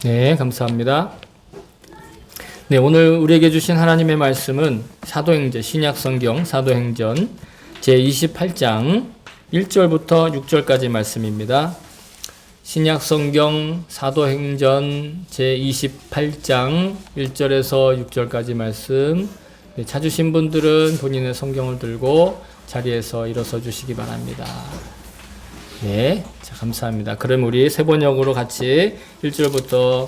네, 감사합니다. 네, 오늘 우리에게 주신 하나님의 말씀은 사도행전, 신약성경 사도행전 제28장 1절부터 6절까지 말씀입니다. 신약성경 사도행전 제28장 1절에서 6절까지 말씀, 찾으신 분들은 본인의 성경을 들고 자리에서 일어서 주시기 바랍니다. 네, 자, 감사합니다. 그럼 우리 세 번역으로 같이 1절부터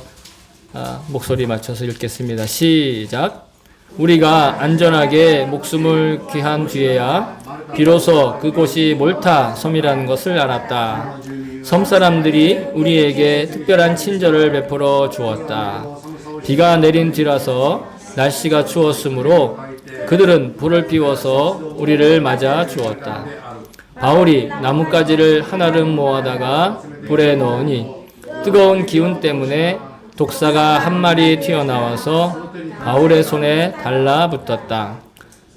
목소리 맞춰서 읽겠습니다. 시작. 우리가 안전하게 목숨을 귀한 뒤에야 비로소 그곳이 몰타 섬이라는 것을 알았다. 섬 사람들이 우리에게 특별한 친절을 베풀어 주었다. 비가 내린 뒤라서 날씨가 추웠으므로 그들은 불을 피워서 우리를 맞아 주었다. 바울이 나뭇가지를 한아름 모아다가 불에 넣으니 뜨거운 기운 때문에 독사가 한 마리 튀어나와서 바울의 손에 달라붙었다.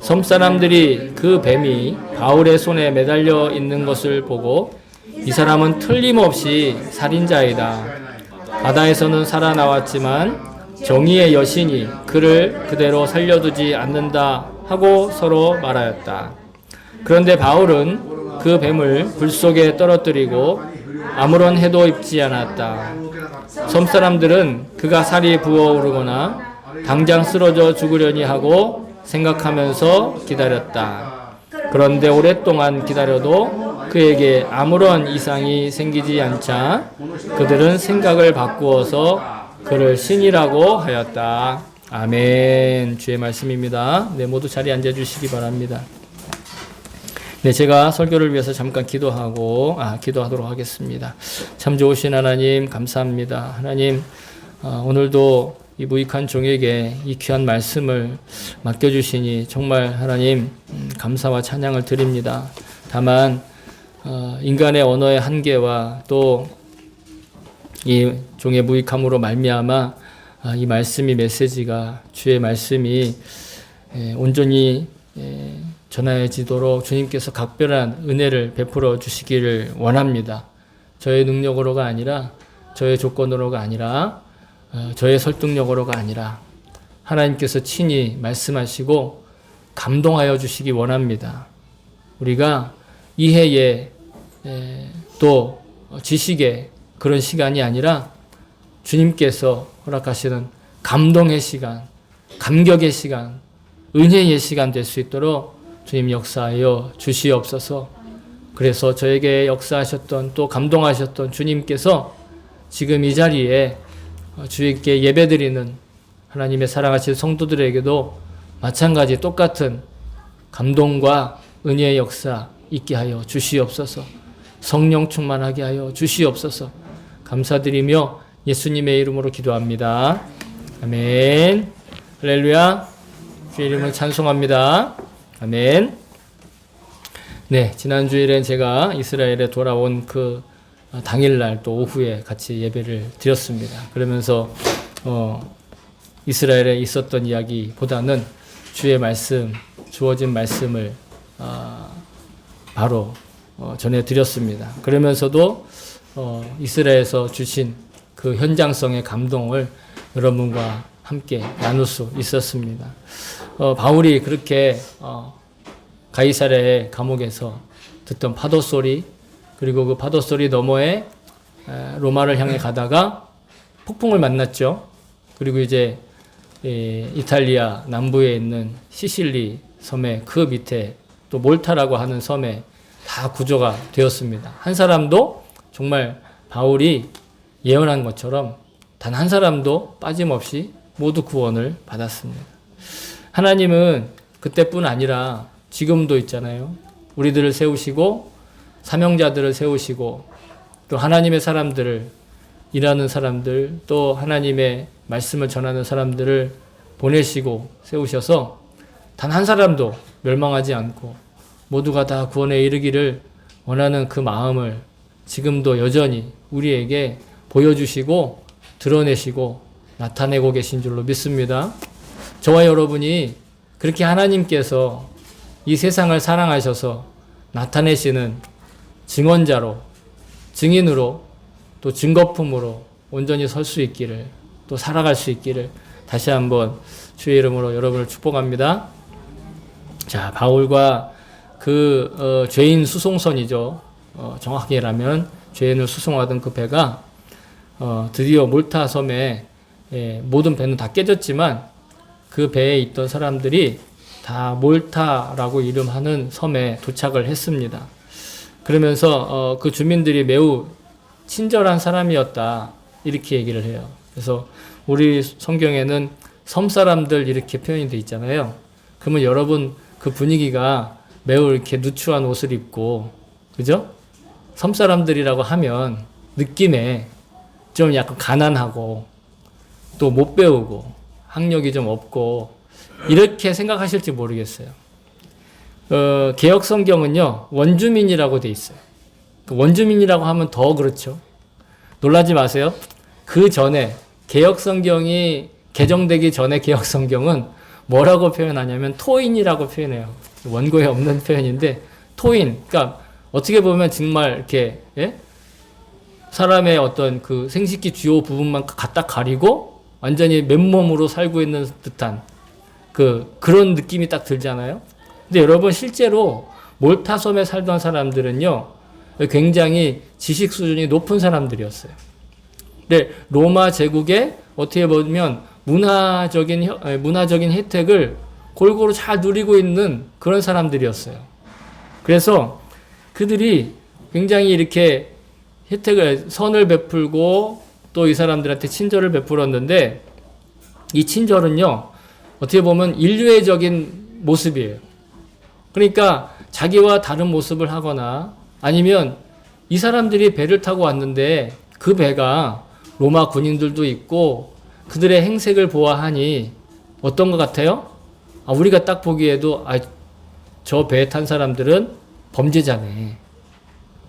섬 사람들이 그 뱀이 바울의 손에 매달려 있는 것을 보고 이 사람은 틀림없이 살인자이다. 바다에서는 살아나왔지만 정의의 여신이 그를 그대로 살려두지 않는다 하고 서로 말하였다. 그런데 바울은 그 뱀을 불 속에 떨어뜨리고 아무런 해도 입지 않았다. 섬 사람들은 그가 살이 부어오르거나 당장 쓰러져 죽으려니 하고 생각하면서 기다렸다. 그런데 오랫동안 기다려도 그에게 아무런 이상이 생기지 않자 그들은 생각을 바꾸어서 그를 신이라고 하였다. 아멘. 주의 말씀입니다. 네, 모두 자리에 앉아주시기 바랍니다. 네, 제가 설교를 위해서 잠깐 기도하도록 하겠습니다. 참 좋으신 하나님, 감사합니다. 하나님, 오늘도 이 무익한 종에게 이 귀한 말씀을 맡겨주시니 정말 하나님, 감사와 찬양을 드립니다. 다만, 인간의 언어의 한계와 또 이 종의 무익함으로 말미암아 이 말씀이 메시지가 주의 말씀이 온전히 전하여지도록 주님께서 각별한 은혜를 베풀어 주시기를 원합니다. 저의 능력으로가 아니라 저의 조건으로가 아니라 저의 설득력으로가 아니라 하나님께서 친히 말씀하시고 감동하여 주시기 원합니다. 우리가 이해에 또 지식의 그런 시간이 아니라 주님께서 허락하시는 감동의 시간, 감격의 시간, 은혜의 시간 될 수 있도록 주님 역사하여 주시옵소서. 그래서 저에게 역사하셨던 또 감동하셨던 주님께서 지금 이 자리에 주님께 예배드리는 하나님의 사랑하신 성도들에게도 마찬가지 똑같은 감동과 은혜의 역사 있게 하여 주시옵소서. 성령 충만하게 하여 주시옵소서. 감사드리며 예수님의 이름으로 기도합니다. 아멘. 할렐루야. 주의 이름을 찬송합니다. 아멘. 네, 지난 주일엔 제가 이스라엘에 돌아온 그 당일날 또 오후에 같이 예배를 드렸습니다. 그러면서 이스라엘에 있었던 이야기보다는 주의 말씀, 주어진 말씀을 바로 전해드렸습니다. 그러면서도 이스라엘에서 주신 그 현장성의 감동을 여러분과 함께 나눌 수 있었습니다. 바울이 그렇게 가이사랴의 감옥에서 듣던 파도 소리, 그리고 그 파도 소리 너머에 로마를 향해 가다가 폭풍을 만났죠. 그리고 이제 이탈리아 남부에 있는 시실리 섬의 그 밑에 또 몰타라고 하는 섬에 다 구조가 되었습니다. 한 사람도 정말 바울이 예언한 것처럼 단 한 사람도 빠짐없이 모두 구원을 받았습니다. 하나님은 그때뿐 아니라 지금도 있잖아요. 우리들을 세우시고 사명자들을 세우시고 또 하나님의 사람들을, 일하는 사람들, 또 하나님의 말씀을 전하는 사람들을 보내시고 세우셔서 단 한 사람도 멸망하지 않고 모두가 다 구원에 이르기를 원하는 그 마음을 지금도 여전히 우리에게 보여주시고 드러내시고 나타내고 계신 줄로 믿습니다. 저와 여러분이 그렇게 하나님께서 이 세상을 사랑하셔서 나타내시는 증언자로, 증인으로, 또 증거품으로 온전히 설 수 있기를, 또 살아갈 수 있기를 다시 한번 주의 이름으로 여러분을 축복합니다. 자, 바울과 그 죄인 수송선이죠. 정확히 말하면 죄인을 수송하던 그 배가 드디어 몰타 섬에, 모든 배는 다 깨졌지만 그 배에 있던 사람들이 다 몰타라고 이름하는 섬에 도착을 했습니다. 그러면서 그 주민들이 매우 친절한 사람이었다, 이렇게 얘기를 해요. 그래서 우리 성경에는 섬 사람들 이렇게 표현이 돼 있잖아요. 그러면 여러분 그 분위기가 매우 이렇게 누추한 옷을 입고, 그죠? 섬 사람들이라고 하면 느낌에 좀 약간 가난하고 또 못 배우고 학력이 좀 없고 이렇게 생각하실지 모르겠어요. 개역 성경은요, 원주민이라고 돼 있어요. 원주민이라고 하면 더 그렇죠. 놀라지 마세요. 그 전에 개역 성경이 개정되기 전에 개역 성경은 뭐라고 표현하냐면 토인이라고 표현해요. 원고에 없는 표현인데 토인. 그러니까 어떻게 보면 정말 이렇게, 예? 사람의 어떤 그 생식기 주요 부분만 갖다 가리고 완전히 맨몸으로 살고 있는 듯한 그런 느낌이 딱 들잖아요. 근데 여러분 실제로 몰타섬에 살던 사람들은요, 굉장히 지식 수준이 높은 사람들이었어요. 근데 로마 제국의 어떻게 보면 문화적인 혜택을 골고루 잘 누리고 있는 그런 사람들이었어요. 그래서 그들이 굉장히 이렇게 선을 베풀고 또 이 사람들한테 친절을 베풀었는데, 이 친절은요, 어떻게 보면 인류애적인 모습이에요. 그러니까 자기와 다른 모습을 하거나 아니면 이 사람들이 배를 타고 왔는데 그 배가 로마 군인들도 있고 그들의 행색을 보아하니 어떤 것 같아요? 우리가 딱 보기에도 저 배에 탄 사람들은 범죄자네.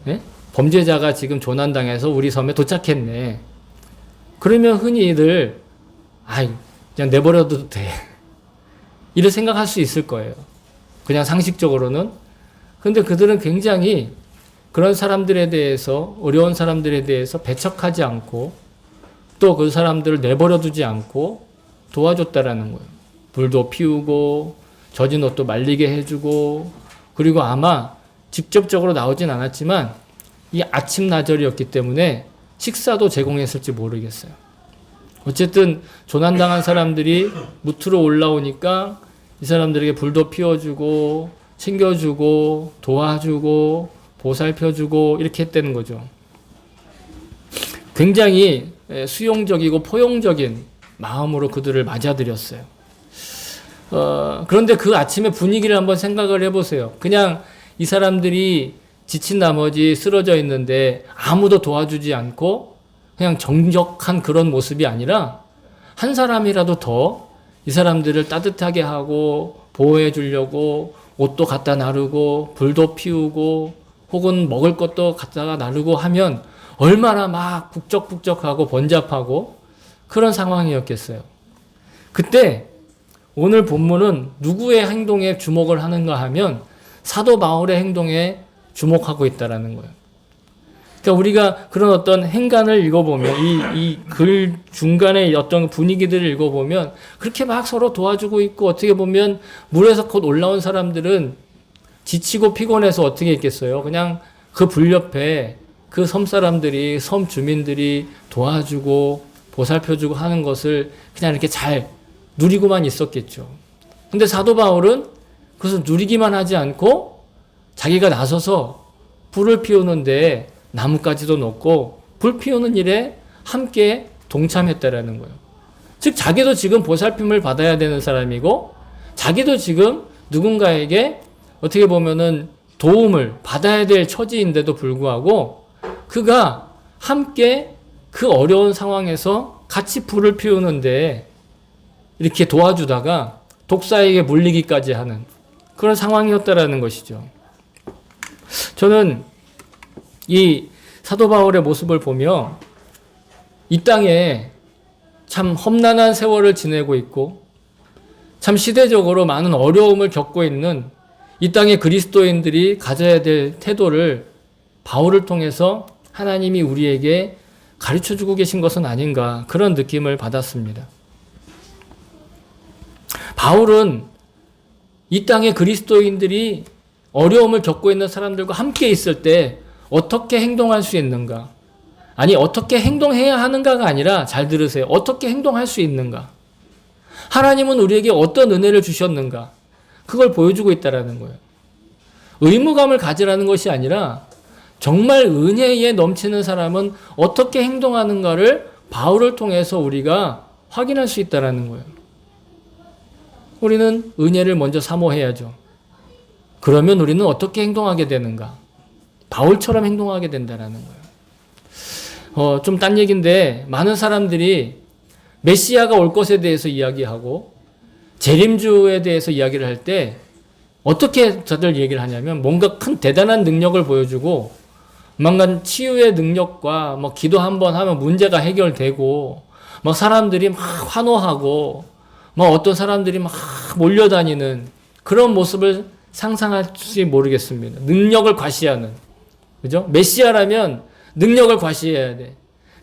네? 범죄자가 지금 조난당해서 우리 섬에 도착했네. 그러면 흔히들 그냥 내버려둬도 돼. 이렇게 생각할 수 있을 거예요. 그냥 상식적으로는. 근데 그들은 굉장히 그런 사람들에 대해서, 어려운 사람들에 대해서 배척하지 않고 또 그 사람들을 내버려두지 않고 도와줬다라는 거예요. 불도 피우고 젖은 옷도 말리게 해주고, 그리고 아마 직접적으로 나오진 않았지만 이 아침나절이었기 때문에 식사도 제공했을지 모르겠어요. 어쨌든 조난당한 사람들이 무트로 올라오니까 이 사람들에게 불도 피워주고 챙겨주고 도와주고 보살펴주고 이렇게 했다는 거죠. 굉장히 수용적이고 포용적인 마음으로 그들을 맞아들였어요. 그런데 그 아침의 분위기를 한번 생각을 해보세요. 그냥 이 사람들이 지친 나머지 쓰러져 있는데 아무도 도와주지 않고 그냥 정적한 그런 모습이 아니라 한 사람이라도 더 이 사람들을 따뜻하게 하고 보호해 주려고 옷도 갖다 나르고 불도 피우고 혹은 먹을 것도 갖다가 나르고 하면 얼마나 막 북적북적하고 번잡하고 그런 상황이었겠어요. 그때 오늘 본문은 누구의 행동에 주목을 하는가 하면 사도 바울의 행동에 주목하고 있다라는 거예요. 그러니까 우리가 그런 어떤 행간을 읽어보면, 이 글 중간에 어떤 분위기들을 읽어보면 그렇게 막 서로 도와주고 있고, 어떻게 보면 물에서 곧 올라온 사람들은 지치고 피곤해서 어떻게 있겠어요? 그냥 그 불 옆에 그 섬 사람들이, 섬 주민들이 도와주고 보살펴주고 하는 것을 그냥 이렇게 잘 누리고만 있었겠죠. 근데 사도 바울은 그것을 누리기만 하지 않고 자기가 나서서 불을 피우는데 나뭇가지도 놓고 불 피우는 일에 함께 동참했다라는 거예요. 즉 자기도 지금 보살핌을 받아야 되는 사람이고 자기도 지금 누군가에게 어떻게 보면은 도움을 받아야 될 처지인데도 불구하고 그가 함께 그 어려운 상황에서 같이 불을 피우는데 이렇게 도와주다가 독사에게 물리기까지 하는 그런 상황이었다라는 것이죠. 저는 이 사도 바울의 모습을 보며 이 땅에 참 험난한 세월을 지내고 있고 참 시대적으로 많은 어려움을 겪고 있는 이 땅의 그리스도인들이 가져야 될 태도를 바울을 통해서 하나님이 우리에게 가르쳐주고 계신 것은 아닌가 그런 느낌을 받았습니다. 바울은 이 땅의 그리스도인들이 어려움을 겪고 있는 사람들과 함께 있을 때 어떻게 행동할 수 있는가? 아니, 어떻게 행동해야 하는가가 아니라, 잘 들으세요. 어떻게 행동할 수 있는가? 하나님은 우리에게 어떤 은혜를 주셨는가? 그걸 보여주고 있다는 거예요. 의무감을 가지라는 것이 아니라 정말 은혜에 넘치는 사람은 어떻게 행동하는가를 바울을 통해서 우리가 확인할 수 있다는 거예요. 우리는 은혜를 먼저 사모해야죠. 그러면 우리는 어떻게 행동하게 되는가? 바울처럼 행동하게 된다는 거예요. 좀 딴 얘기인데 많은 사람들이 메시아가 올 것에 대해서 이야기하고 재림주에 대해서 이야기를 할 때 어떻게 다들 얘기를 하냐면 뭔가 큰 대단한 능력을 보여주고 뭔가 치유의 능력과 뭐 기도 한번 하면 문제가 해결되고 뭐 사람들이 막 환호하고 뭐 어떤 사람들이 막 몰려다니는 그런 모습을 상상할지 모르겠습니다. 능력을 과시하는. 그죠? 메시아라면 능력을 과시해야 돼.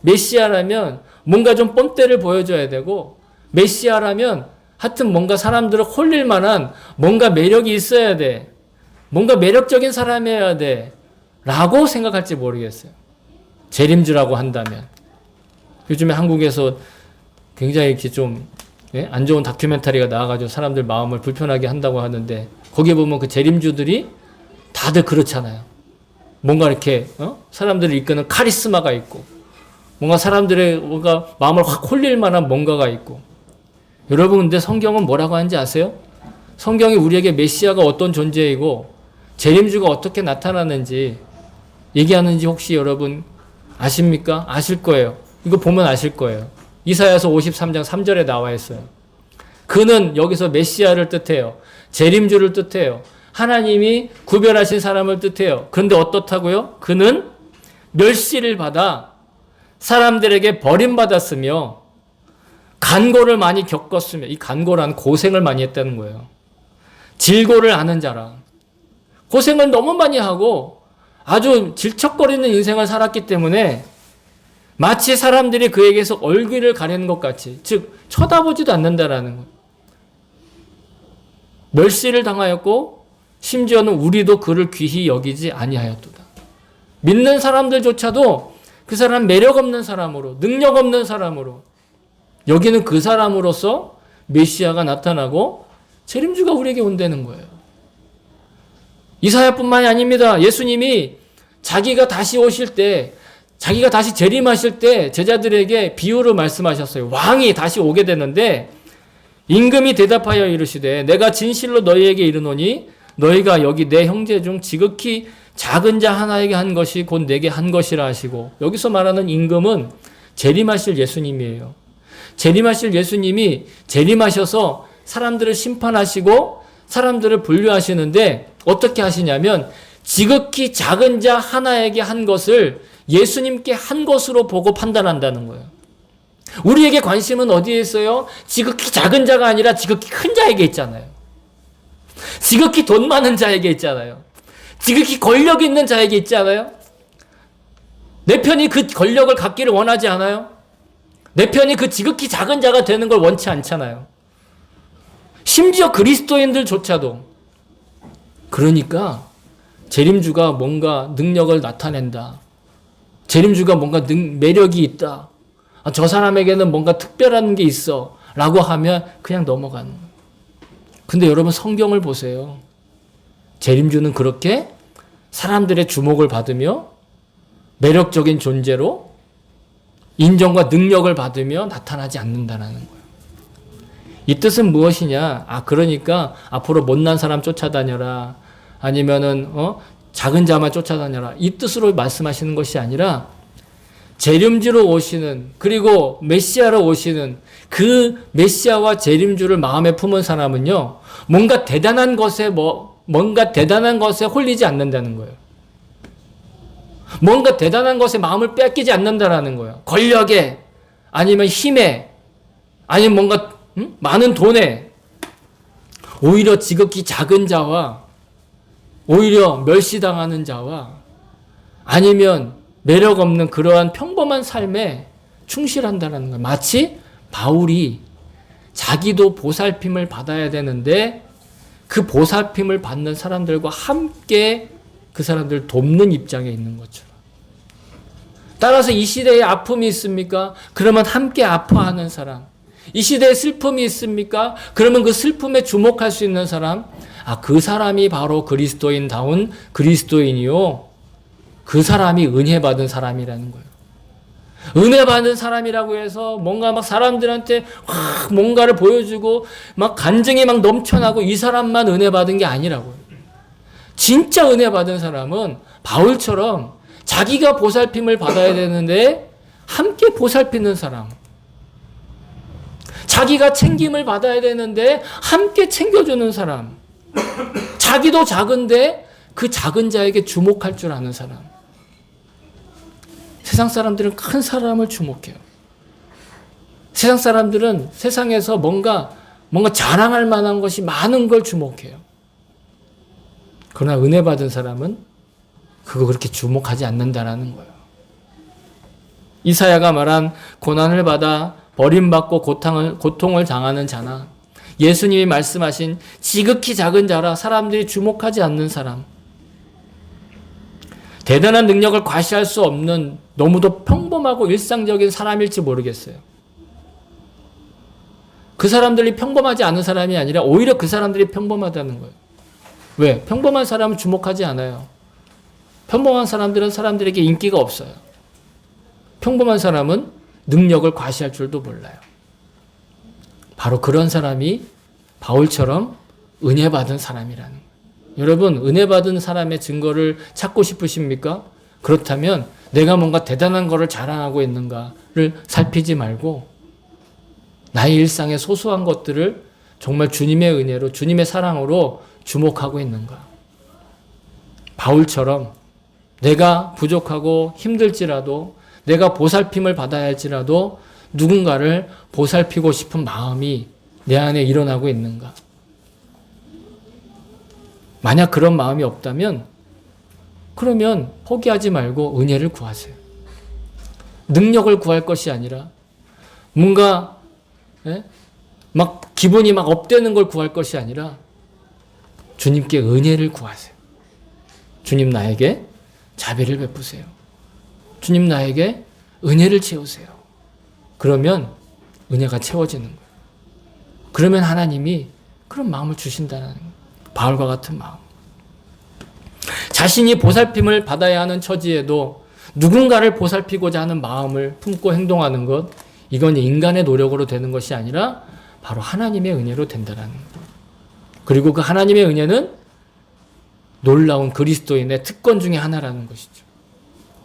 메시아라면 뭔가 좀 뽐때를 보여줘야 되고, 메시아라면 하여튼 뭔가 사람들을 홀릴 만한 뭔가 매력이 있어야 돼. 뭔가 매력적인 사람이어야 돼. 라고 생각할지 모르겠어요. 재림주라고 한다면. 요즘에 한국에서 굉장히 이렇게 좀 안 좋은 다큐멘터리가 나와가지고 사람들 마음을 불편하게 한다고 하는데, 거기에 보면 그 재림주들이 다들 그렇잖아요. 뭔가 이렇게 사람들을 이끄는 카리스마가 있고, 뭔가 사람들의 뭔가 마음을 확 홀릴 만한 뭔가가 있고. 여러분, 근데 성경은 뭐라고 하는지 아세요? 성경이 우리에게 메시아가 어떤 존재이고 재림주가 어떻게 나타나는지 얘기하는지 혹시 여러분 아십니까? 아실 거예요. 이거 보면 아실 거예요. 이사야서 53장 3절에 나와 있어요. 그는 여기서 메시아를 뜻해요. 재림주를 뜻해요. 하나님이 구별하신 사람을 뜻해요. 그런데 어떻다고요? 그는 멸시를 받아 사람들에게 버림받았으며 간고를 많이 겪었으며, 이 간고란 고생을 많이 했다는 거예요. 질고를 아는 자라. 고생을 너무 많이 하고 아주 질척거리는 인생을 살았기 때문에 마치 사람들이 그에게서 얼굴을 가리는 것 같이, 즉 쳐다보지도 않는다라는 거예요. 멸시를 당하였고 심지어는 우리도 그를 귀히 여기지 아니하였도다. 믿는 사람들조차도 그 사람 매력 없는 사람으로, 능력 없는 사람으로, 여기는 그 사람으로서 메시아가 나타나고 재림주가 우리에게 온다는 거예요. 이사야뿐만이 아닙니다. 예수님이 자기가 다시 오실 때, 자기가 다시 재림하실 때 제자들에게 비유로 말씀하셨어요. 왕이 다시 오게 되는데 임금이 대답하여 이르시되 내가 진실로 너희에게 이르노니 너희가 여기 내 형제 중 지극히 작은 자 하나에게 한 것이 곧 내게 한 것이라 하시고, 여기서 말하는 임금은 재림하실 예수님이에요. 재림하실 예수님이 재림하셔서 사람들을 심판하시고 사람들을 분류하시는데 어떻게 하시냐면 지극히 작은 자 하나에게 한 것을 예수님께 한 것으로 보고 판단한다는 거예요. 우리에게 관심은 어디에 있어요? 지극히 작은 자가 아니라 지극히 큰 자에게 있잖아요. 지극히 돈 많은 자에게 있잖아요. 지극히 권력 있는 자에게 있잖아요. 내 편이 그 권력을 갖기를 원하지 않아요? 내 편이 그 지극히 작은 자가 되는 걸 원치 않잖아요. 심지어 그리스도인들조차도. 그러니까 재림주가 뭔가 능력을 나타낸다. 재림주가 뭔가 매력이 있다. 저 사람에게는 뭔가 특별한 게 있어. 라고 하면 그냥 넘어가는 거예요. 근데 여러분 성경을 보세요. 재림주는 그렇게 사람들의 주목을 받으며 매력적인 존재로 인정과 능력을 받으며 나타나지 않는다는 거예요. 이 뜻은 무엇이냐? 그러니까 앞으로 못난 사람 쫓아다녀라. 아니면은 작은 자만 쫓아다녀라. 이 뜻으로 말씀하시는 것이 아니라 재림주로 오시는, 그리고 메시아로 오시는 그 메시아와 재림주를 마음에 품은 사람은요, 뭔가 대단한 것에 홀리지 않는다는 거예요. 뭔가 대단한 것에 마음을 뺏기지 않는다라는 거예요. 권력에, 아니면 힘에, 아니면 뭔가 많은 돈에. 오히려 지극히 작은 자와, 오히려 멸시당하는 자와, 아니면 매력 없는 그러한 평범한 삶에 충실한다는 거예요. 마치 바울이 자기도 보살핌을 받아야 되는데 그 보살핌을 받는 사람들과 함께 그 사람들을 돕는 입장에 있는 것처럼. 따라서 이 시대에 아픔이 있습니까? 그러면 함께 아파하는 사람. 이 시대에 슬픔이 있습니까? 그러면 그 슬픔에 주목할 수 있는 사람. 그 사람이 바로 그리스도인다운 그리스도인이요. 그 사람이 은혜 받은 사람이라는 거예요. 은혜 받은 사람이라고 해서 뭔가 막 사람들한테 뭔가를 보여주고 막 간증이 막 넘쳐나고 이 사람만 은혜 받은 게 아니라고요. 진짜 은혜 받은 사람은 바울처럼 자기가 보살핌을 받아야 되는데 함께 보살피는 사람. 자기가 챙김을 받아야 되는데 함께 챙겨주는 사람. 자기도 작은데 그 작은 자에게 주목할 줄 아는 사람. 세상 사람들은 큰 사람을 주목해요. 세상 사람들은 세상에서 뭔가 자랑할 만한 것이 많은 걸 주목해요. 그러나 은혜 받은 사람은 그거 그렇게 주목하지 않는다라는 거예요. 이사야가 말한 고난을 받아 버림받고 고통을 당하는 자나 예수님이 말씀하신 지극히 작은 자라 사람들이 주목하지 않는 사람, 대단한 능력을 과시할 수 없는 너무도 평범하고 일상적인 사람일지 모르겠어요. 그 사람들이 평범하지 않은 사람이 아니라 오히려 그 사람들이 평범하다는 거예요. 왜? 평범한 사람은 주목하지 않아요. 평범한 사람들은 사람들에게 인기가 없어요. 평범한 사람은 능력을 과시할 줄도 몰라요. 바로 그런 사람이 바울처럼 은혜 받은 사람이라는 거예요. 여러분, 은혜 받은 사람의 증거를 찾고 싶으십니까? 그렇다면 내가 뭔가 대단한 거를 자랑하고 있는가를 살피지 말고 나의 일상의 소소한 것들을 정말 주님의 은혜로, 주님의 사랑으로 주목하고 있는가. 바울처럼 내가 부족하고 힘들지라도 내가 보살핌을 받아야 할지라도 누군가를 보살피고 싶은 마음이 내 안에 일어나고 있는가. 만약 그런 마음이 없다면 그러면 포기하지 말고 은혜를 구하세요. 능력을 구할 것이 아니라 뭔가 막 기분이 막 업되는 걸 구할 것이 아니라 주님께 은혜를 구하세요. 주님 나에게 자비를 베푸세요. 주님 나에게 은혜를 채우세요. 그러면 은혜가 채워지는 거예요. 그러면 하나님이 그런 마음을 주신다는 거예요. 바울과 같은 마음. 자신이 보살핌을 받아야 하는 처지에도 누군가를 보살피고자 하는 마음을 품고 행동하는 것, 이건 인간의 노력으로 되는 것이 아니라 바로 하나님의 은혜로 된다는 거예요. 그리고 그 하나님의 은혜는 놀라운 그리스도인의 특권 중에 하나라는 것이죠.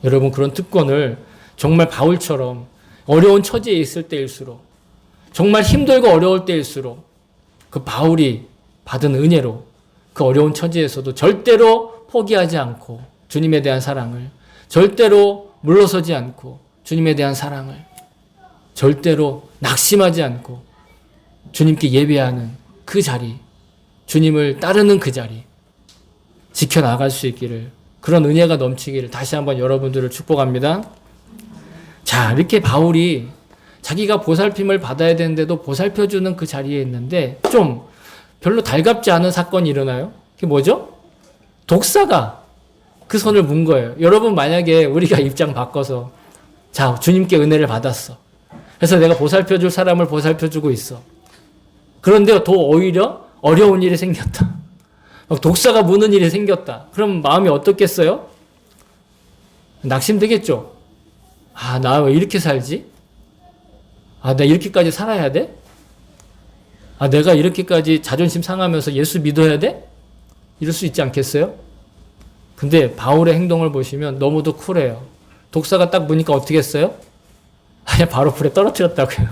여러분, 그런 특권을 정말 바울처럼 어려운 처지에 있을 때일수록, 정말 힘들고 어려울 때일수록 그 바울이 받은 은혜로 그 어려운 처지에서도 절대로 포기하지 않고 주님에 대한 사랑을, 절대로 물러서지 않고 주님에 대한 사랑을, 절대로 낙심하지 않고 주님께 예배하는 그 자리, 주님을 따르는 그 자리 지켜나갈 수 있기를, 그런 은혜가 넘치기를 다시 한번 여러분들을 축복합니다. 자, 이렇게 바울이 자기가 보살핌을 받아야 되는데도 보살펴주는 그 자리에 있는데 좀 별로 달갑지 않은 사건이 일어나요. 그게 뭐죠? 독사가 그 손을 문 거예요. 여러분, 만약에 우리가 입장 바꿔서 자, 주님께 은혜를 받았어. 그래서 내가 보살펴줄 사람을 보살펴주고 있어. 그런데 더 오히려 어려운 일이 생겼다. 독사가 무는 일이 생겼다. 그럼 마음이 어떻겠어요? 낙심되겠죠? 나 왜 이렇게 살지? 나 이렇게까지 살아야 돼? 내가 이렇게까지 자존심 상하면서 예수 믿어야 돼? 이럴 수 있지 않겠어요? 근데 바울의 행동을 보시면 너무도 쿨해요. 독사가 딱 무니까 어떻게 했어요? 바로 불에 떨어뜨렸다고요.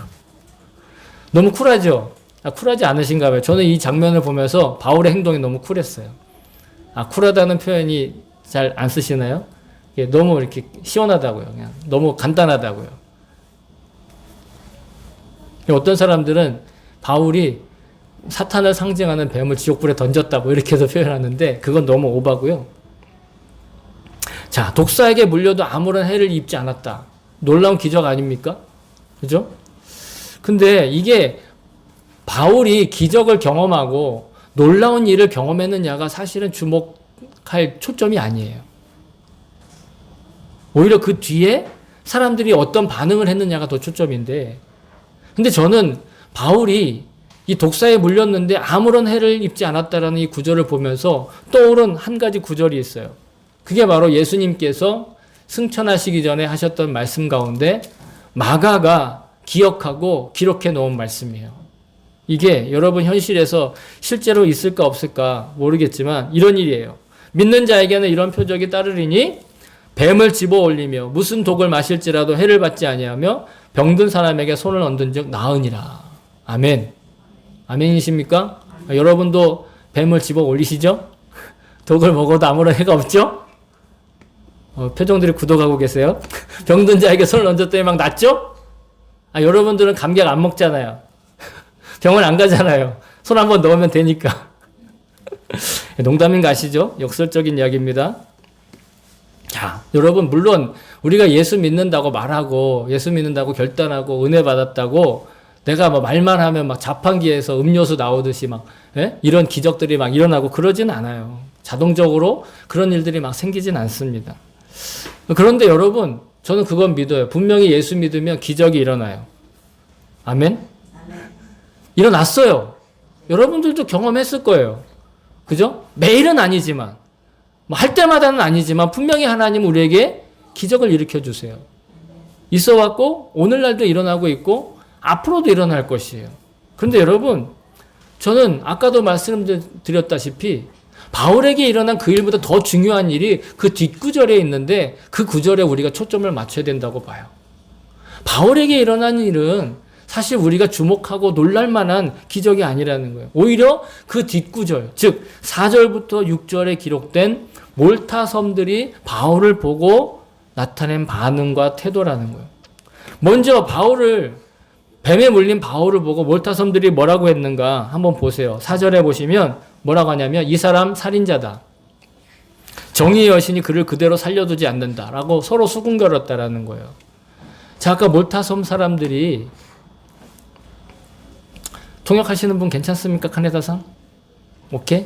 너무 쿨하죠? 쿨하지 않으신가 봐요. 저는 이 장면을 보면서 바울의 행동이 너무 쿨했어요. 쿨하다는 표현이 잘 안 쓰시나요? 너무 이렇게 시원하다고요. 그냥 너무 간단하다고요. 어떤 사람들은 바울이 사탄을 상징하는 뱀을 지옥불에 던졌다 이렇게 해서 표현하는데 그건 너무 오바고요. 자, 독사에게 물려도 아무런 해를 입지 않았다. 놀라운 기적 아닙니까? 그죠? 근데 이게 바울이 기적을 경험하고 놀라운 일을 경험했느냐가 사실은 주목할 초점이 아니에요. 오히려 그 뒤에 사람들이 어떤 반응을 했느냐가 더 초점인데, 근데 저는 바울이 이 독사에 물렸는데 아무런 해를 입지 않았다라는 이 구절을 보면서 떠오른 한 가지 구절이 있어요. 그게 바로 예수님께서 승천하시기 전에 하셨던 말씀 가운데 마가가 기억하고 기록해 놓은 말씀이에요. 이게 여러분 현실에서 실제로 있을까 없을까 모르겠지만 이런 일이에요. 믿는 자에게는 이런 표적이 따르리니 뱀을 집어 올리며 무슨 독을 마실지라도 해를 받지 아니하며 병든 사람에게 손을 얹은 즉 나으니라. 아멘. 아멘이십니까? 여러분도 뱀을 집어 올리시죠? 독을 먹어도 아무런 해가 없죠? 표정들이 굳어가고 계세요. 병든 자에게 손을 얹었더니 막 낫죠? 여러분들은 감기약 안 먹잖아요. 병원 안 가잖아요. 손 한번 넣으면 되니까. 농담인 거 아시죠? 역설적인 이야기입니다. 자, 여러분 물론 우리가 예수 믿는다고 말하고 예수 믿는다고 결단하고 은혜 받았다고 내가 뭐 말만 하면 막 자판기에서 음료수 나오듯이 막 이런 기적들이 막 일어나고 그러진 않아요. 자동적으로 그런 일들이 막 생기진 않습니다. 그런데 여러분 저는 그건 믿어요. 분명히 예수 믿으면 기적이 일어나요. 아멘? 일어났어요. 여러분들도 경험했을 거예요. 그죠? 매일은 아니지만 뭐 할 때마다는 아니지만 분명히 하나님은 우리에게 기적을 일으켜 주세요. 있어 왔고 오늘날도 일어나고 있고 앞으로도 일어날 것이에요. 그런데 여러분 저는 아까도 말씀드렸다시피 바울에게 일어난 그 일보다 더 중요한 일이 그 뒷구절에 있는데 그 구절에 우리가 초점을 맞춰야 된다고 봐요. 바울에게 일어난 일은 사실 우리가 주목하고 놀랄 만한 기적이 아니라는 거예요. 오히려 그 뒷구절, 즉 4절부터 6절에 기록된 몰타 섬들이 바울을 보고 나타낸 반응과 태도라는 거예요. 먼저 뱀에 물린 바울을 보고 몰타 섬들이 뭐라고 했는가 한번 보세요. 4절에 보시면 뭐라고 하냐면 이 사람 살인자다. 정의의 여신이 그를 그대로 살려두지 않는다라고 서로 수군거렸다라는 거예요. 자, 아까 몰타 섬 사람들이 통역하시는 분 괜찮습니까? 카네다상? 오케이?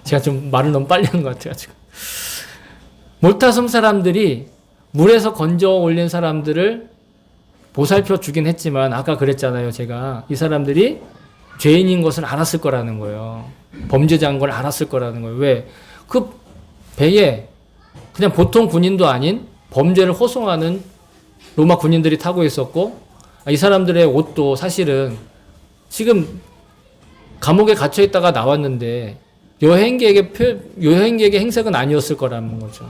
제가 좀 말을 너무 빨리 한 것 같아가지고. 몰타섬 사람들이 물에서 건져 올린 사람들을 보살펴 주긴 했지만 아까 그랬잖아요. 제가 이 사람들이 죄인인 것을 알았을 거라는 거예요. 범죄자인 걸 알았을 거라는 거예요. 왜? 그 배에 그냥 보통 군인도 아닌 범죄를 호송하는 로마 군인들이 타고 있었고 이 사람들의 옷도 사실은 지금 감옥에 갇혀 있다가 나왔는데 여행객의 행색은 아니었을 거라는 거죠.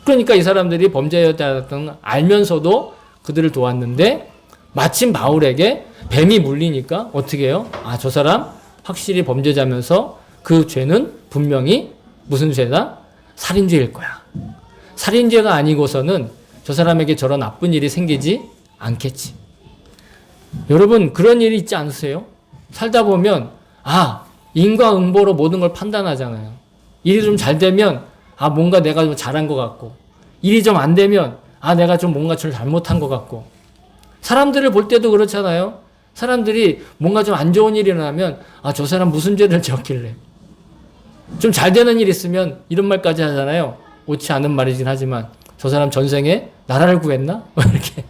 그러니까 이 사람들이 범죄였다는 걸 알면서도 그들을 도왔는데 마침 바울에게 뱀이 물리니까 어떻게 해요? 저 사람 확실히 범죄자면서 그 죄는 분명히 무슨 죄다? 살인죄일 거야. 살인죄가 아니고서는 저 사람에게 저런 나쁜 일이 생기지 않겠지. 여러분 그런 일이 있지 않으세요? 살다 보면 인과응보로 모든 걸 판단하잖아요. 일이 좀 잘 되면 뭔가 내가 좀 잘한 것 같고 일이 좀 안 되면 내가 좀 뭔가 좀 잘못한 것 같고 사람들을 볼 때도 그렇잖아요. 사람들이 뭔가 좀 안 좋은 일이 일어나면 저 사람 무슨 죄를 지었길래 좀 잘 되는 일 있으면 이런 말까지 하잖아요. 옳지 않은 말이긴 하지만 저 사람 전생에 나라를 구했나? 이렇게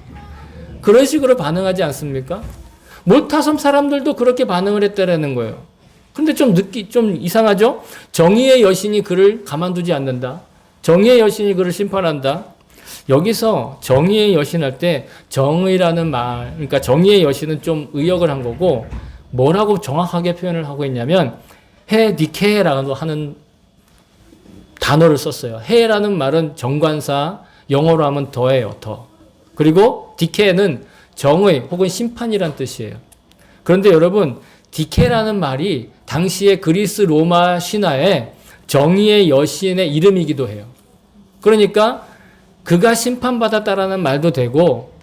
그런 식으로 반응하지 않습니까? 몰타섬 사람들도 그렇게 반응을 했다라는 거예요. 근데 좀 이상하죠? 정의의 여신이 그를 가만두지 않는다. 정의의 여신이 그를 심판한다. 여기서 정의의 여신 할 때 정의라는 말, 그러니까 정의의 여신은 좀 의역을 한 거고 뭐라고 정확하게 표현을 하고 있냐면 니케라고 하는 단어를 썼어요. 해라는 말은 정관사, 영어로 하면 더예요. 더. 그리고 디케는 정의 혹은 심판이란 뜻이에요. 그런데 여러분 디케라는 말이 당시의 그리스 로마 신화에 정의의 여신의 이름이기도 해요. 그러니까 그가 심판받았다라는 말도 되고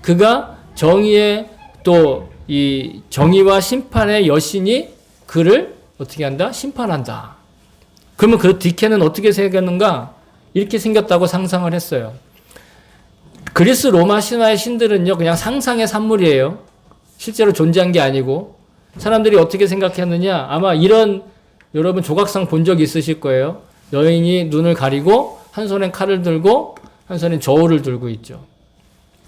그가 정의의 또 이 정의와 심판의 여신이 그를 어떻게 한다? 심판한다. 그러면 그 디케는 어떻게 생겼는가? 이렇게 생겼다고 상상을 했어요. 그리스 로마 신화의 신들은요, 그냥 상상의 산물이에요. 실제로 존재한 게 아니고. 사람들이 어떻게 생각했느냐? 아마 이런, 여러분 조각상 본 적 있으실 거예요. 여인이 눈을 가리고 한 손엔 칼을 들고 한 손엔 저울을 들고 있죠.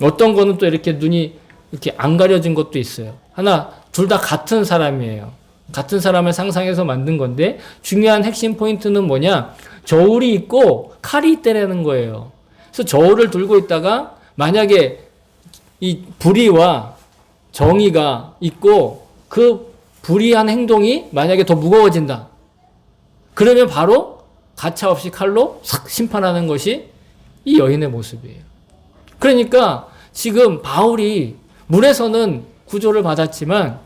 어떤 거는 또 이렇게 눈이 이렇게 안 가려진 것도 있어요. 둘 다 같은 사람이에요. 같은 사람을 상상해서 만든 건데 중요한 핵심 포인트는 뭐냐? 저울이 있고 칼이 있다라는 거예요. 그래서 저울을 들고 있다가 만약에 이 불의와 정의가 있고 그 불의한 행동이 만약에 더 무거워진다. 그러면 바로 가차없이 칼로 싹 심판하는 것이 이 여인의 모습이에요. 그러니까 지금 바울이 물에서는 구조를 받았지만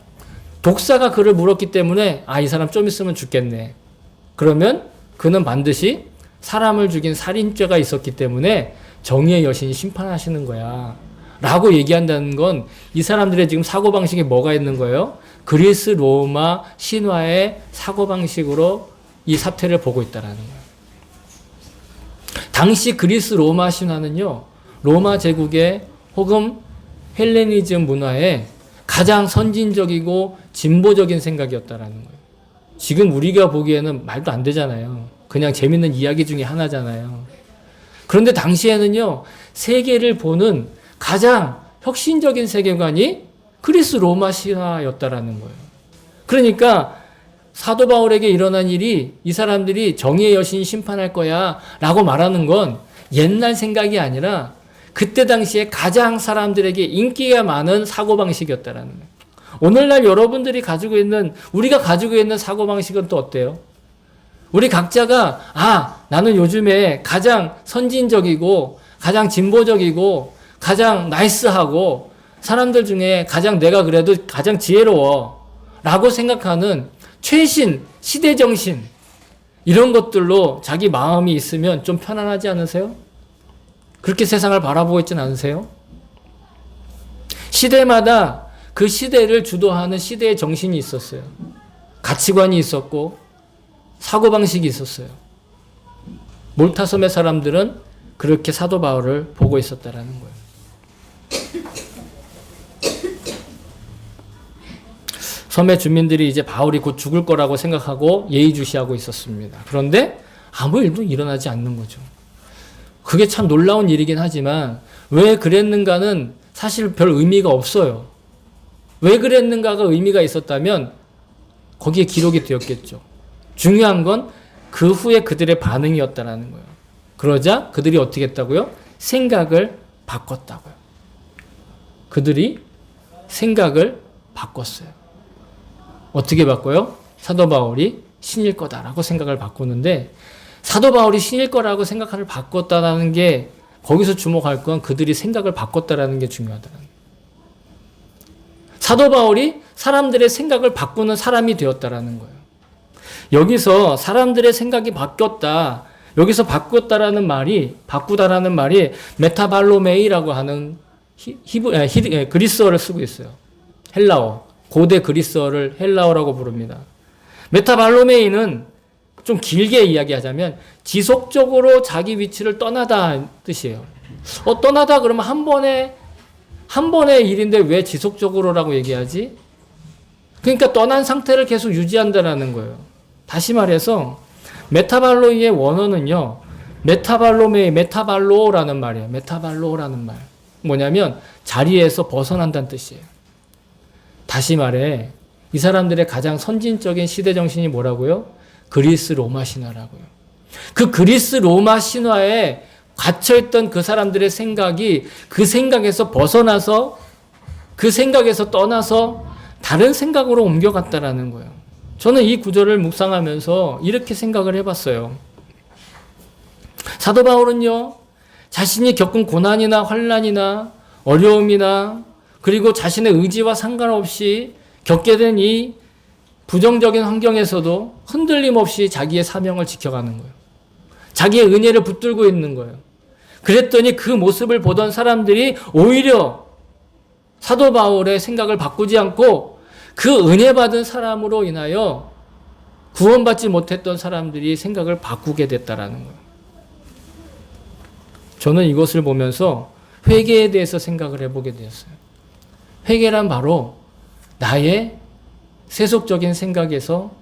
독사가 그를 물었기 때문에 이 사람 좀 있으면 죽겠네. 그러면 그는 반드시 사람을 죽인 살인죄가 있었기 때문에 정의의 여신이 심판하시는 거야. 라고 얘기한다는 건 이 사람들의 지금 사고방식에 뭐가 있는 거예요? 그리스 로마 신화의 사고방식으로 이 사태를 보고 있다는 거예요. 당시 그리스 로마 신화는요, 로마 제국의 혹은 헬레니즘 문화의 가장 선진적이고 진보적인 생각이었다라는 거예요. 지금 우리가 보기에는 말도 안 되잖아요. 그냥 재밌는 이야기 중에 하나잖아요. 그런데 당시에는요, 세계를 보는 가장 혁신적인 세계관이 그리스 로마 신화였다라는 거예요. 그러니까 사도 바울에게 일어난 일이 이 사람들이 정의의 여신이 심판할 거야 라고 말하는 건 옛날 생각이 아니라 그때 당시에 가장 사람들에게 인기가 많은 사고방식이었다라는 거예요. 오늘날 여러분들이 가지고 있는, 우리가 가지고 있는 사고방식은 또 어때요? 우리 각자가 나는 요즘에 가장 선진적이고 가장 진보적이고 가장 나이스하고 사람들 중에 가장 내가 그래도 가장 지혜로워 라고 생각하는 최신 시대정신 이런 것들로 자기 마음이 있으면 좀 편안하지 않으세요? 그렇게 세상을 바라보고 있지는 않으세요? 시대마다 그 시대를 주도하는 시대의 정신이 있었어요. 가치관이 있었고 사고방식이 있었어요. 몰타섬의 사람들은 그렇게 사도 바울을 보고 있었다라는 거예요. 섬의 주민들이 이제 바울이 곧 죽을 거라고 생각하고 예의주시하고 있었습니다. 그런데 아무 일도 일어나지 않는 거죠. 그게 참 놀라운 일이긴 하지만 왜 그랬는가는 사실 별 의미가 없어요. 왜 그랬는가가 의미가 있었다면 거기에 기록이 되었겠죠. 중요한 건 그 후에 그들의 반응이었다는 거예요. 그러자 그들이 어떻게 했다고요? 생각을 바꿨다고요. 그들이 생각을 바꿨어요. 어떻게 바꿔요? 사도 바울이 신일 거다라고 생각을 바꾸는데 사도 바울이 신일 거라고 생각을 바꿨다라는 게 거기서 주목할 건 그들이 생각을 바꿨다라는 게 중요하다는 거예요. 사도 바울이 사람들의 생각을 바꾸는 사람이 되었다라는 거예요. 여기서 사람들의 생각이 바뀌었다. 여기서 바꾸다라는 말이 메타발로메이라고 하는 그리스어를 쓰고 있어요. 헬라어. 고대 그리스어를 헬라어라고 부릅니다. 메타발로메이는 좀 길게 이야기하자면 지속적으로 자기 위치를 떠나다 뜻이에요. 떠나다 그러면 한 번의 일인데 왜 지속적으로라고 얘기하지? 그러니까 떠난 상태를 계속 유지한다는 거예요. 다시 말해서 메타발로의 원어는요. 메타발로라는 말이에요. 메타발로라는 말. 뭐냐면 자리에서 벗어난다는 뜻이에요. 다시 말해 이 사람들의 가장 선진적인 시대 정신이 뭐라고요? 그리스 로마 신화라고요. 그 그리스 로마 신화에 갇혀있던 그 사람들의 생각이 그 생각에서 벗어나서 그 생각에서 떠나서 다른 생각으로 옮겨갔다라는 거예요. 저는 이 구절을 묵상하면서 이렇게 생각을 해봤어요. 사도 바울은요, 자신이 겪은 고난이나 환난이나 어려움이나 그리고 자신의 의지와 상관없이 겪게 된 이 부정적인 환경에서도 흔들림 없이 자기의 사명을 지켜가는 거예요. 자기의 은혜를 붙들고 있는 거예요. 그랬더니 그 모습을 보던 사람들이 오히려 사도 바울의 생각을 바꾸지 않고 그 은혜 받은 사람으로 인하여 구원받지 못했던 사람들이 생각을 바꾸게 됐다라는 거예요. 저는 이것을 보면서 회개에 대해서 생각을 해보게 되었어요. 회개란 바로 나의 세속적인 생각에서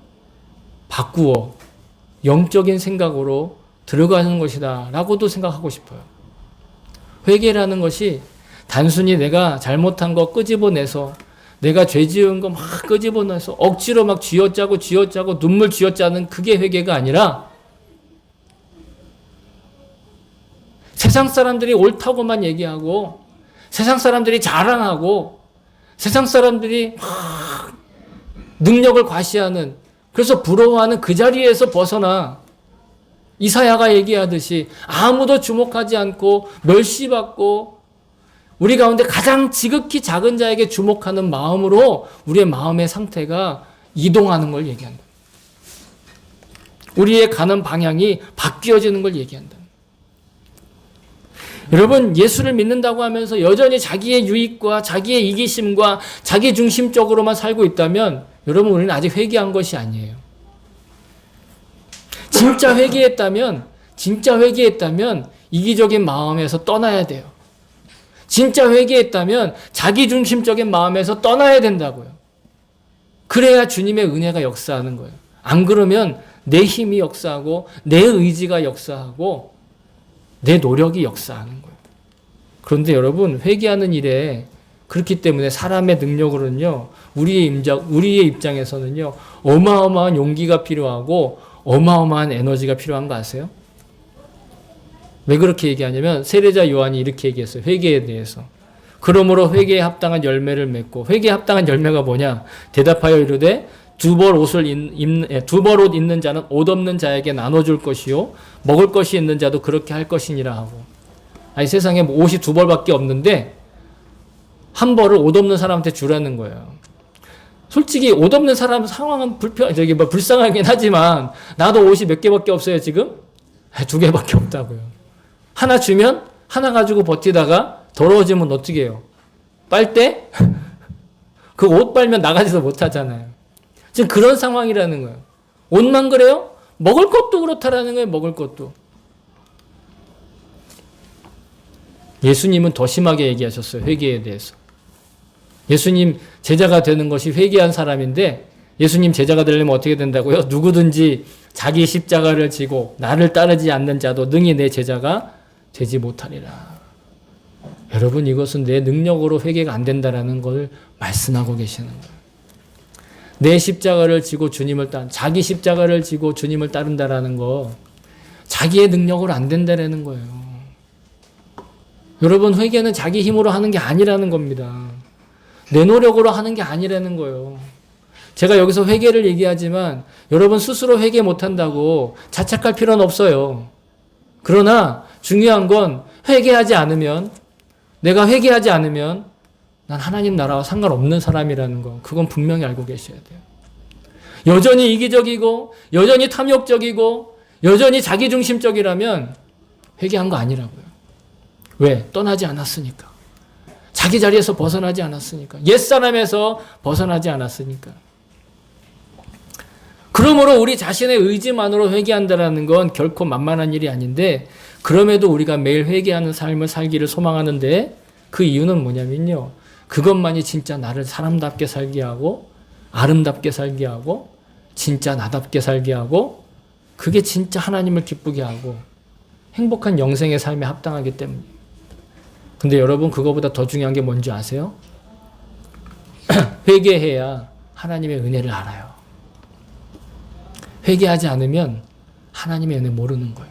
바꾸어 영적인 생각으로 들어가는 것이다 라고도 생각하고 싶어요. 회개라는 것이 단순히 내가 잘못한 거 끄집어내서 내가 죄 지은 거 막 끄집어내서 억지로 막 쥐어짜고 눈물 쥐어짜는 그게 회개가 아니라 세상 사람들이 옳다고만 얘기하고 세상 사람들이 자랑하고 세상 사람들이 막 능력을 과시하는 그래서 부러워하는 그 자리에서 벗어나 이사야가 얘기하듯이 아무도 주목하지 않고 멸시받고 우리 가운데 가장 지극히 작은 자에게 주목하는 마음으로 우리의 마음의 상태가 이동하는 걸 얘기한다. 우리의 가는 방향이 바뀌어지는 걸 얘기한다. 여러분, 예수를 믿는다고 하면서 여전히 자기의 유익과 자기의 이기심과 자기 중심적으로만 살고 있다면 여러분, 우리는 아직 회개한 것이 아니에요. 진짜 회개했다면 이기적인 마음에서 떠나야 돼요. 진짜 회개했다면 자기 중심적인 마음에서 떠나야 된다고요. 그래야 주님의 은혜가 역사하는 거예요. 안 그러면 내 힘이 역사하고 내 의지가 역사하고 내 노력이 역사하는 거예요. 그런데 여러분, 회개하는 일에 그렇기 때문에 사람의 능력으로는요, 우리의 입장에서는요, 어마어마한 용기가 필요하고 어마어마한 에너지가 필요한 거 아세요? 왜 그렇게 얘기하냐면 세례자 요한이 이렇게 얘기했어요. 회개에 대해서. 그러므로 회개에 합당한 열매를 맺고, 회개에 합당한 열매가 뭐냐? 대답하여 이르되 두 벌 옷 있는 자는 옷 없는 자에게 나눠줄 것이요 먹을 것이 있는 자도 그렇게 할 것이니라 하고. 아니, 세상에 옷이 두 벌밖에 없는데 한 벌을 옷 없는 사람한테 주라는 거예요. 솔직히 옷 없는 사람 상황은 불쌍하긴 하지만 나도 옷이 몇 개밖에 없어요 지금? 두 개밖에 없다고요. 하나 주면 하나 가지고 버티다가 더러워지면 어떻게 해요? 빨대? 그 옷 빨면 나가지도 못하잖아요. 지금 그런 상황이라는 거예요. 옷만 그래요? 먹을 것도 그렇다라는 거예요. 먹을 것도. 예수님은 더 심하게 얘기하셨어요. 회개에 대해서. 예수님 제자가 되는 것이 회개한 사람인데 예수님 제자가 되려면 어떻게 된다고요? 누구든지 자기 십자가를 지고 나를 따르지 않는 자도 능히 내 제자가 되지 못하리라. 여러분, 이것은 내 능력으로 회개가 안 된다라는 걸 말씀하고 계시는 거예요. 내 십자가를 지고 자기 십자가를 지고 주님을 따른다라는 거 자기의 능력으로 안 된다라는 거예요. 여러분, 회개는 자기 힘으로 하는 게 아니라는 겁니다. 내 노력으로 하는 게 아니라는 거예요. 제가 여기서 회개를 얘기하지만 여러분 스스로 회개 못한다고 자책할 필요는 없어요. 그러나 중요한 건 내가 회개하지 않으면 난 하나님 나라와 상관없는 사람이라는 거, 그건 분명히 알고 계셔야 돼요. 여전히 이기적이고 여전히 탐욕적이고 여전히 자기중심적이라면 회개한 거 아니라고요. 왜? 떠나지 않았으니까. 자기 자리에서 벗어나지 않았으니까. 옛사람에서 벗어나지 않았으니까. 그러므로 우리 자신의 의지만으로 회개한다는 건 결코 만만한 일이 아닌데 그럼에도 우리가 매일 회개하는 삶을 살기를 소망하는데 그 이유는 뭐냐면요. 그것만이 진짜 나를 사람답게 살게 하고 아름답게 살게 하고 진짜 나답게 살게 하고 그게 진짜 하나님을 기쁘게 하고 행복한 영생의 삶에 합당하기 때문이에요. 근데 여러분, 그거보다 더 중요한 게 뭔지 아세요? 회개해야 하나님의 은혜를 알아요. 회개하지 않으면 하나님의 은혜 모르는 거예요.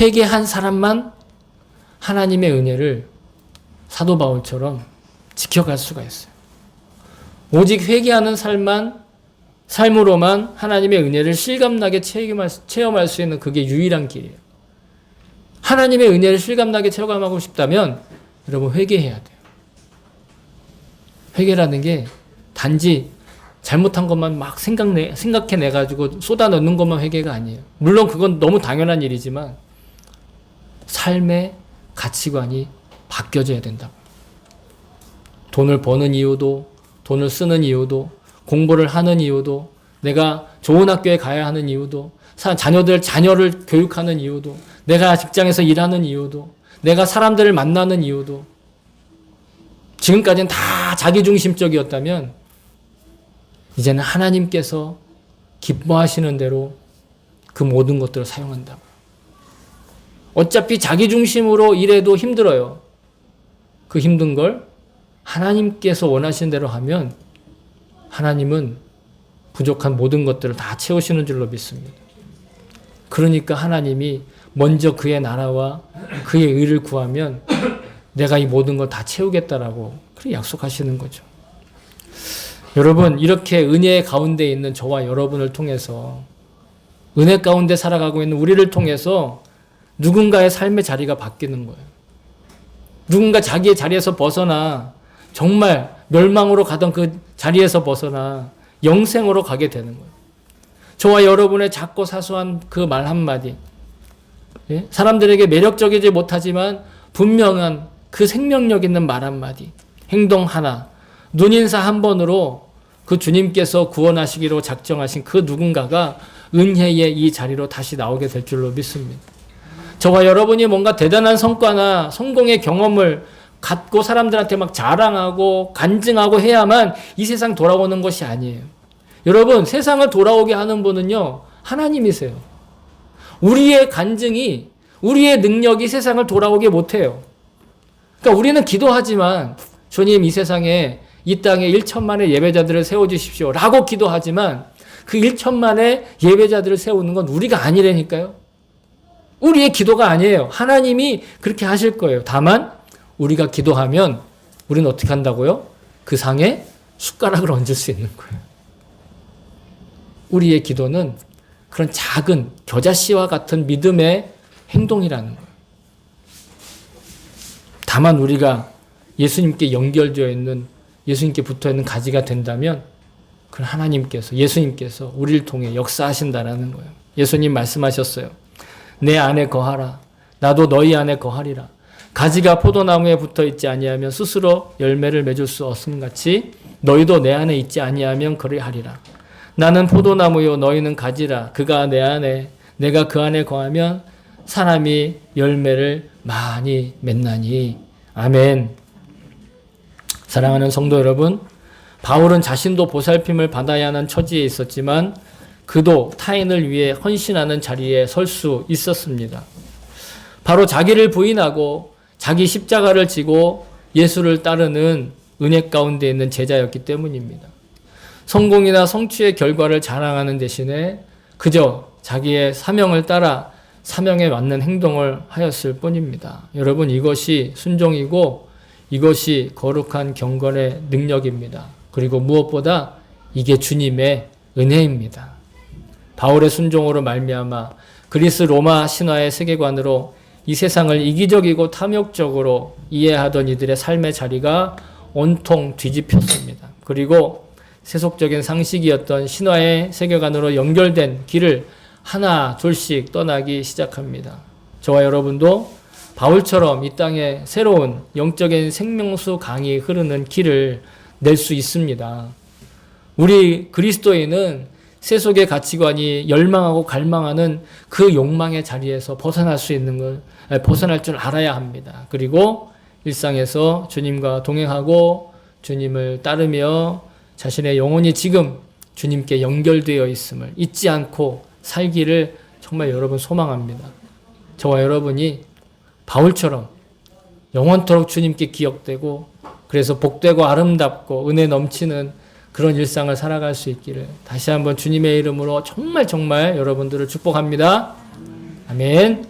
회개한 사람만 하나님의 은혜를 사도 바울처럼 지켜갈 수가 있어요. 오직 회개하는 삶으로만 하나님의 은혜를 실감나게 체험할 수 있는 그게 유일한 길이에요. 하나님의 은혜를 실감나게 체험하고 싶다면 여러분 회개해야 돼요. 회개라는 게 단지 잘못한 것만 막 생각해내가지고 쏟아넣는 것만 회개가 아니에요. 물론 그건 너무 당연한 일이지만 삶의 가치관이 바뀌어져야 된다고. 돈을 버는 이유도, 돈을 쓰는 이유도, 공부를 하는 이유도, 내가 좋은 학교에 가야 하는 이유도, 자녀를 교육하는 이유도, 내가 직장에서 일하는 이유도, 내가 사람들을 만나는 이유도, 지금까지는 다 자기중심적이었다면 이제는 하나님께서 기뻐하시는 대로 그 모든 것들을 사용한다고. 어차피 자기중심으로 일해도 힘들어요. 그 힘든 걸 하나님께서 원하시는 대로 하면 하나님은 부족한 모든 것들을 다 채우시는 줄로 믿습니다. 그러니까 하나님이 먼저 그의 나라와 그의 의를 구하면 내가 이 모든 걸 다 채우겠다라고 그렇게 약속하시는 거죠. 여러분, 이렇게 은혜의 가운데 있는 저와 여러분을 통해서, 은혜 가운데 살아가고 있는 우리를 통해서 누군가의 삶의 자리가 바뀌는 거예요. 누군가 자기의 자리에서 벗어나 정말 멸망으로 가던 그 자리에서 벗어나 영생으로 가게 되는 거예요. 저와 여러분의 작고 사소한 그 말 한마디, 사람들에게 매력적이지 못하지만 분명한 그 생명력 있는 말 한마디, 행동 하나, 눈인사 한 번으로 그 주님께서 구원하시기로 작정하신 그 누군가가 은혜의 이 자리로 다시 나오게 될 줄로 믿습니다. 저와 여러분이 뭔가 대단한 성과나 성공의 경험을 갖고 사람들한테 막 자랑하고 간증하고 해야만 이 세상 돌아오는 것이 아니에요. 여러분, 세상을 돌아오게 하는 분은요, 하나님이세요. 우리의 간증이, 우리의 능력이 세상을 돌아오게 못해요. 그러니까 우리는 기도하지만 주님, 이 세상에 이 땅에 1천만의 예배자들을 세워주십시오 라고 기도하지만 그 1천만의 예배자들을 세우는 건 우리가 아니라니까요. 우리의 기도가 아니에요. 하나님이 그렇게 하실 거예요. 다만 우리가 기도하면 우리는 어떻게 한다고요? 그 상에 숟가락을 얹을 수 있는 거예요. 우리의 기도는 그런 작은 겨자씨와 같은 믿음의 행동이라는 거예요. 다만 우리가 예수님께 연결되어 있는, 예수님께 붙어 있는 가지가 된다면 그 하나님께서, 예수님께서 우리를 통해 역사하신다라는 거예요. 예수님 말씀하셨어요. 내 안에 거하라. 나도 너희 안에 거하리라. 가지가 포도나무에 붙어 있지 아니하면 스스로 열매를 맺을 수 없음 같이 너희도 내 안에 있지 아니하면 그리하리라. 나는 포도나무요 너희는 가지라. 그가 내 안에, 내가 그 안에 거하면 사람이 열매를 많이 맺나니. 아멘. 사랑하는 성도 여러분, 바울은 자신도 보살핌을 받아야 하는 처지에 있었지만 그도 타인을 위해 헌신하는 자리에 설 수 있었습니다. 바로 자기를 부인하고 자기 십자가를 지고 예수를 따르는 은혜 가운데 있는 제자였기 때문입니다. 성공이나 성취의 결과를 자랑하는 대신에 그저 자기의 사명을 따라 사명에 맞는 행동을 하였을 뿐입니다. 여러분, 이것이 순종이고 이것이 거룩한 경건의 능력입니다. 그리고 무엇보다 이게 주님의 은혜입니다. 바울의 순종으로 말미암아 그리스 로마 신화의 세계관으로 이 세상을 이기적이고 탐욕적으로 이해하던 이들의 삶의 자리가 온통 뒤집혔습니다. 그리고 세속적인 상식이었던 신화의 세계관으로 연결된 길을 하나 둘씩 떠나기 시작합니다. 저와 여러분도 바울처럼 이 땅에 새로운 영적인 생명수 강이 흐르는 길을 낼 수 있습니다. 우리 그리스도인은 세속의 가치관이 열망하고 갈망하는 그 욕망의 자리에서 벗어날 수 있는 걸, 벗어날 줄 알아야 합니다. 그리고 일상에서 주님과 동행하고 주님을 따르며 자신의 영혼이 지금 주님께 연결되어 있음을 잊지 않고 살기를 정말 여러분 소망합니다. 저와 여러분이 바울처럼 영원토록 주님께 기억되고 그래서 복되고 아름답고 은혜 넘치는 그런 일상을 살아갈 수 있기를 다시 한번 주님의 이름으로 정말 여러분들을 축복합니다. 아멘.